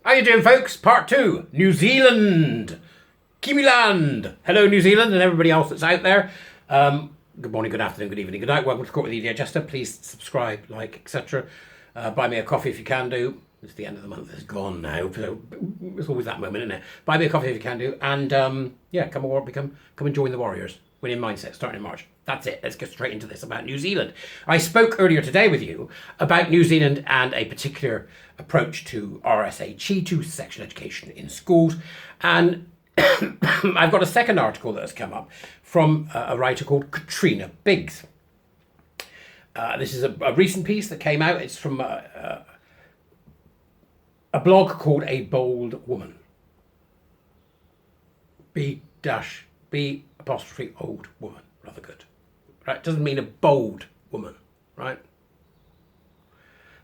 How you doing, folks? Part 2, New Zealand. Kiwiland. Hello, New Zealand, and everybody else that's out there. Good morning, good afternoon, good evening, good night. Welcome to Court with the Jester. Please subscribe, like, etc. Buy me a coffee if you can do. It's the end of the month. It's gone now. So it's always that moment, isn't it? Buy me a coffee if you can do. And come and join the Warriors. Winning mindset starting in March. That's it. Let's get straight into this about New Zealand. I spoke earlier today with you about New Zealand and a particular approach to RSHE, to sexual education in schools. And I've got a second article that has come up from a writer called Katrina Biggs. This is a recent piece that came out. It's from a blog called A Bold Woman. B' old woman. Rather good. Right? Doesn't mean a bold woman. Right?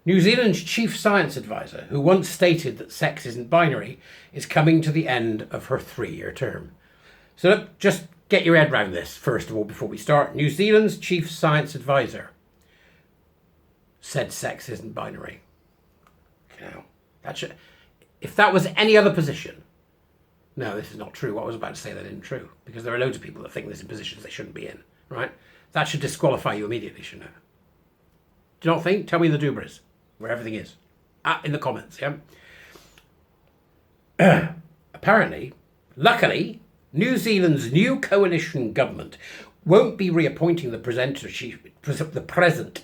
New Zealand's chief science advisor, who once stated that sex isn't binary, is coming to the end of her 3-year term. So look, just get your head around this, first of all, before we start. New Zealand's chief science advisor said sex isn't binary. Now, if that was any other position, no, this is not true. What I was about to say that isn't true, because there are loads of people that think this in positions they shouldn't be in, right? That should disqualify you immediately, shouldn't it? Do you not think? Tell me the Dubras, where everything is. In the comments, yeah? Apparently, luckily, New Zealand's new coalition government won't be reappointing the present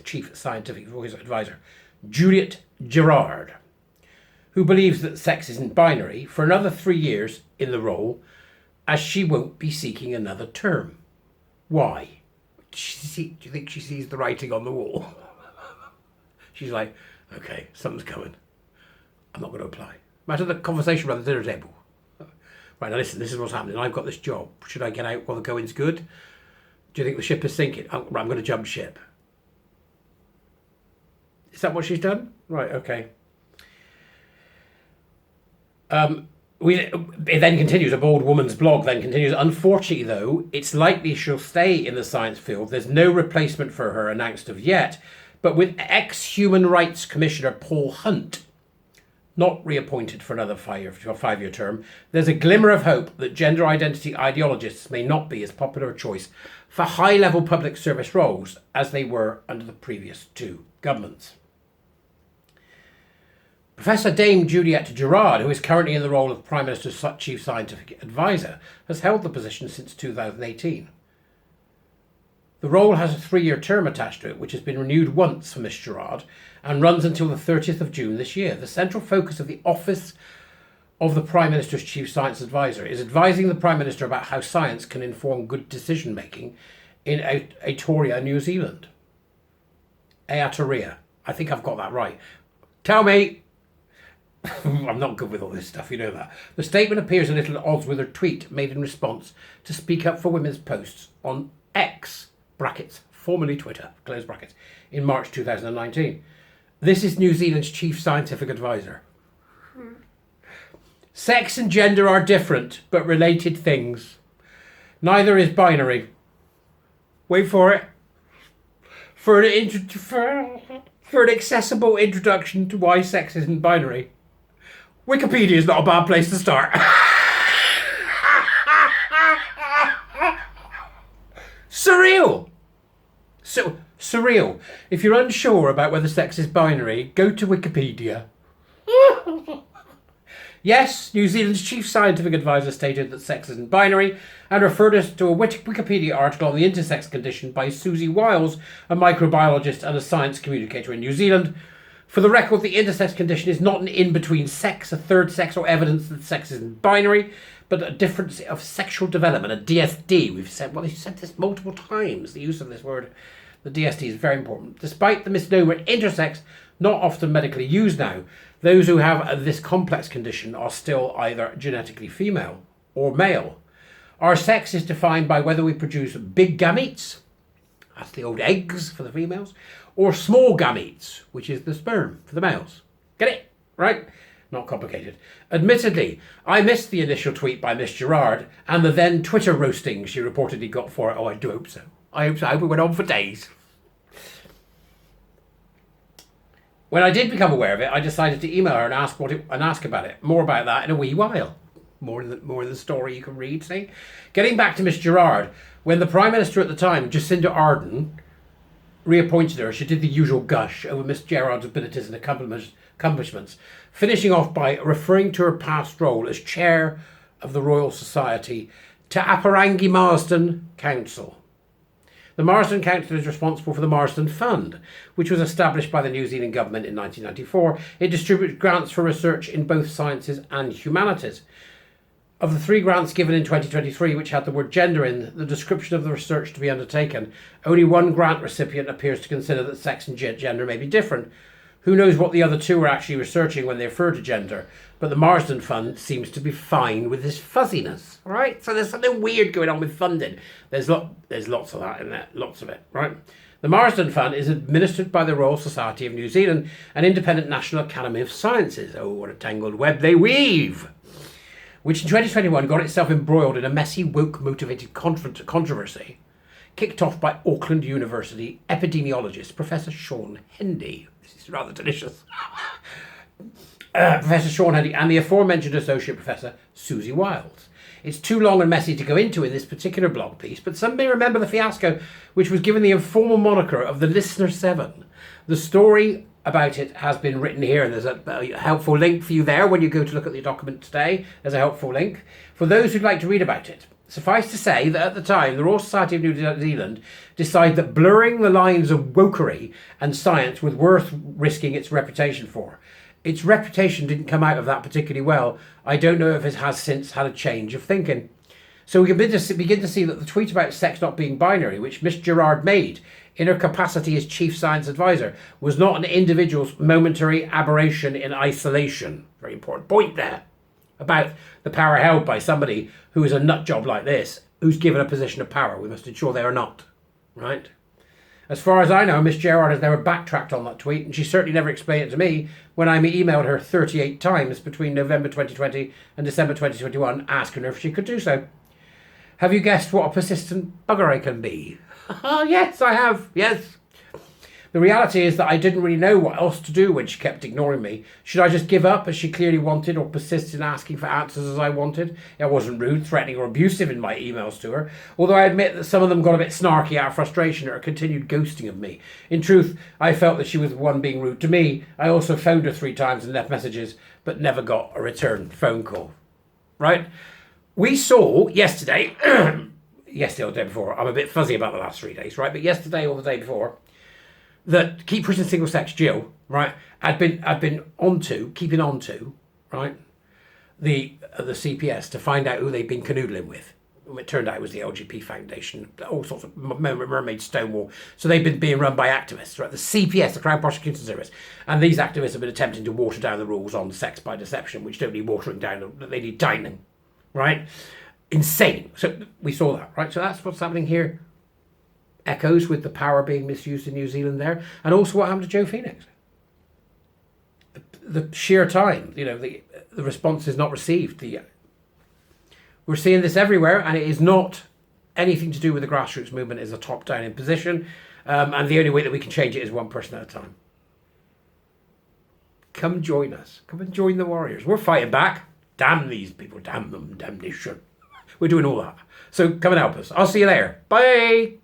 chief scientific advisor, Juliet Gerard, who believes that sex isn't binary, for another 3 years in the role, as she won't be seeking another term. Why? Do you think she sees the writing on the wall? She's like, okay, something's coming. I'm not going to apply. Imagine the conversation around the dinner table. Right, now listen, this is what's happening. I've got this job. Should I get out while the going's good? Do you think the ship is sinking? I'm going to jump ship. Is that what she's done? Right, okay. It then continues, a bold woman's blog then continues, unfortunately though, it's likely she'll stay in the science field. There's no replacement for her announced of yet, but with ex-Human Rights Commissioner Paul Hunt not reappointed for another 5-year term, there's a glimmer of hope that gender identity ideologists may not be as popular a choice for high-level public service roles as they were under the previous 2 governments. Professor Dame Juliet Gerard, who is currently in the role of Prime Minister's Chief Scientific Advisor, has held the position since 2018. The role has a 3-year term attached to it, which has been renewed once for Miss Gerard and runs until the 30th of June this year. The central focus of the Office of the Prime Minister's Chief Science Advisor is advising the Prime Minister about how science can inform good decision-making in Aotearoa, New Zealand. Aotearoa. I think I've got that right. Tell me. I'm not good with all this stuff, you know that. The statement appears a little at odds with her tweet made in response to speak up for women's posts on X, brackets, formerly Twitter, close brackets, in March 2019. This is New Zealand's chief scientific advisor. Sex and gender are different, but related things. Neither is binary. Wait for it. For an accessible introduction to why sex isn't binary, Wikipedia is not a bad place to start. Surreal. So surreal. If you're unsure about whether sex is binary, go to Wikipedia. Yes, New Zealand's chief scientific advisor stated that sex isn't binary and referred us to a Wikipedia article on the intersex condition by Susie Wiles, a microbiologist and a science communicator in New Zealand. For the record, the intersex condition is not an in-between sex, a third sex, or evidence that sex isn't binary, but a difference of sexual development, a DSD. We've said this multiple times, the use of this word. The DSD is very important. Despite the misnomer intersex, not often medically used now, those who have this complex condition are still either genetically female or male. Our sex is defined by whether we produce big gametes, that's the old eggs for the females, or small gametes, which is the sperm for the males. Get it? Right? Not complicated. Admittedly, I missed the initial tweet by Miss Gerard and the then Twitter roasting she reportedly got for it. Oh, I do hope so. I hope it went on for days. When I did become aware of it, I decided to email her and ask about it. More about that in a wee while. More in the story you can read, see? Getting back to Miss Gerard, when the Prime Minister at the time, Jacinda Ardern, reappointed her, she did the usual gush over Miss Gerard's abilities and accomplishments, finishing off by referring to her past role as chair of the Royal Society to Aparangi Marsden Council. The Marsden Council is responsible for the Marsden Fund, which was established by the New Zealand government in 1994. It distributes grants for research in both sciences and humanities. Of the 3 grants given in 2023, which had the word gender in the description of the research to be undertaken, only 1 grant recipient appears to consider that sex and gender may be different. Who knows what the other 2 are actually researching when they refer to gender, but the Marsden Fund seems to be fine with this fuzziness, right? So there's something weird going on with funding. There's lots of that in there, lots of it, right? The Marsden Fund is administered by the Royal Society of New Zealand, an independent National Academy of Sciences. Oh, what a tangled web they weave! Which in 2021 got itself embroiled in a messy, woke-motivated controversy, kicked off by Auckland University epidemiologist Professor Sean Hendy. This is rather delicious. Professor Sean Hendy and the aforementioned Associate Professor Susie Wiles. It's too long and messy to go into in this particular blog piece, but some may remember the fiasco which was given the informal moniker of the Listener 7. The story about it has been written here, and there's a helpful link for you there when you go to look at the document today. There's a helpful link for those who'd like to read about it. Suffice to say that at the time, the Royal Society of New Zealand decided that blurring the lines of wokery and science was worth risking its reputation for. Its reputation didn't come out of that particularly well. I don't know if it has since had a change of thinking. So we can begin to see that the tweet about sex not being binary, which Miss Gerard made in her capacity as Chief Science Advisor, was not an individual's momentary aberration in isolation. Very important point there. About the power held by somebody who is a nut job like this, who's given a position of power. We must ensure they are not. Right? As far as I know, Miss Gerard has never backtracked on that tweet, and she certainly never explained it to me when I emailed her 38 times between November 2020 and December 2021, asking her if she could do so. Have you guessed what a persistent bugger I can be? Yes, I have. Yes. The reality is that I didn't really know what else to do when she kept ignoring me. Should I just give up as she clearly wanted, or persist in asking for answers as I wanted? I wasn't rude, threatening or abusive in my emails to her, although I admit that some of them got a bit snarky out of frustration at her continued ghosting of me. In truth, I felt that she was the one being rude to me. I also phoned her 3 times and left messages, but never got a return phone call. Right? We saw yesterday, yesterday or the day before, I'm a bit fuzzy about the last 3 days, right? But yesterday or the day before, that Keep Pushing Single Sex Jill, right, had been keeping on to, right, the CPS to find out who they'd been canoodling with. It turned out it was the LGP Foundation, all sorts of Mermaid Stonewall. So they've been being run by activists, right? The CPS, the Crown Prosecution Service, and these activists have been attempting to water down the rules on sex by deception, which don't need watering down, they need tightening. Right? Insane. So we saw that, right? So that's what's happening here. Echoes with the power being misused in New Zealand there. And also what happened to Joe Phoenix. The sheer time, the response is not received. We're seeing this everywhere, and it is not anything to do with the grassroots movement. It's a top-down imposition. And the only way that we can change it is one person at a time. Come join us. Come and join the warriors. We're fighting back. Damn these people, damn them, damnation. We're doing all that. So come and help us. I'll see you later. Bye.